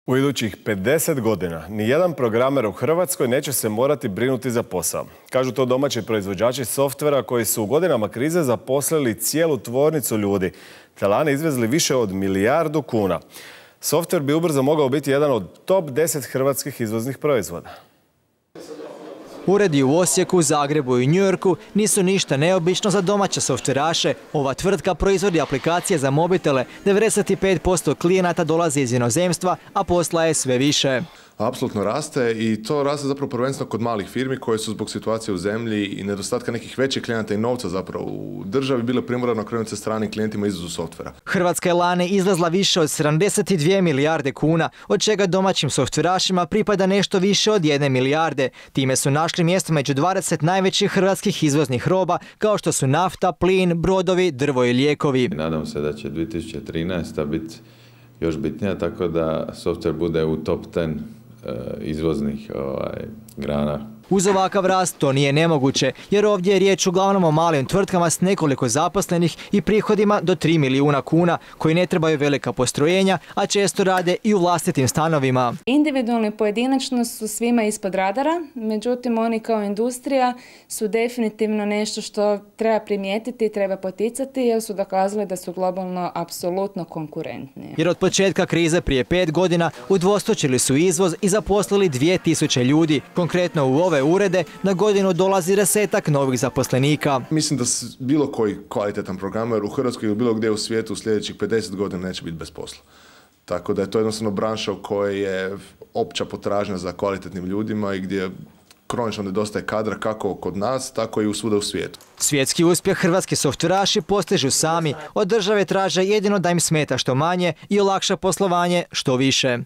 U idućih 50 godina nijedan programer u Hrvatskoj neće se morati brinuti za posao. Kažu to domaći proizvođači softvera koji su u godinama krize zaposlili cijelu tvornicu ljudi, te lani izvezli više od 1 milijardu kuna. Softver bi ubrzo mogao biti jedan od top 10 hrvatskih izvoznih proizvoda. Uredi u Osijeku, Zagrebu i New Yorku nisu ništa neobično za domaće softveraše. Ova tvrtka proizvodi aplikacije za mobitele, 95% klijenata dolazi iz inozemstva, a posla je sve više. Apsolutno raste i to raste zapravo prvenstveno kod malih firmi koje su zbog situacije u zemlji i nedostatka nekih većih klijenata i novca zapravo u državi bile primorane okrenuti se stranim klijentima izvozu softvera. Hrvatska je lani izvezla više od 72 milijarde kuna, od čega domaćim softverašima pripada nešto više od 1 milijarde. Time su našli mjesto među 20 najvećih hrvatskih izvoznih roba, kao što su nafta, plin, brodovi, drvo i lijekovi. Nadam se da će 2013. biti još bitnija, tako da softver bude u top 10 izvoznih grana. Uz ovakav rast to nije nemoguće, jer ovdje je riječ uglavnom o malim tvrtkama s nekoliko zaposlenih i prihodima do 3 milijuna kuna, koji ne trebaju velika postrojenja, a često rade i u vlastitim stanovima. Individualno i pojedinačno su svima ispod radara, međutim oni kao industrija su definitivno nešto što treba primijetiti i treba poticati, jer su dokazali da su globalno apsolutno konkurentni. Jer od početka krize prije 5 godina udvostručili su izvoz i zaposlili 2000 ljudi. Konkretno u ove urede na godinu dolazi 10-ak novih zaposlenika. Mislim da bilo koji kvalitetan programer u Hrvatskoj ili bilo gdje u svijetu u sljedećih 50 godina neće biti bez posla. Tako da je to jednostavno branša u kojoj je opća potražnja za kvalitetnim ljudima i gdje kronično nedostaje kadra kako kod nas, tako i svuda u svijetu. Svjetski uspjeh hrvatski softveraši postižu sami. Od države traže jedino da im smeta što manje i olakša poslovanje što više.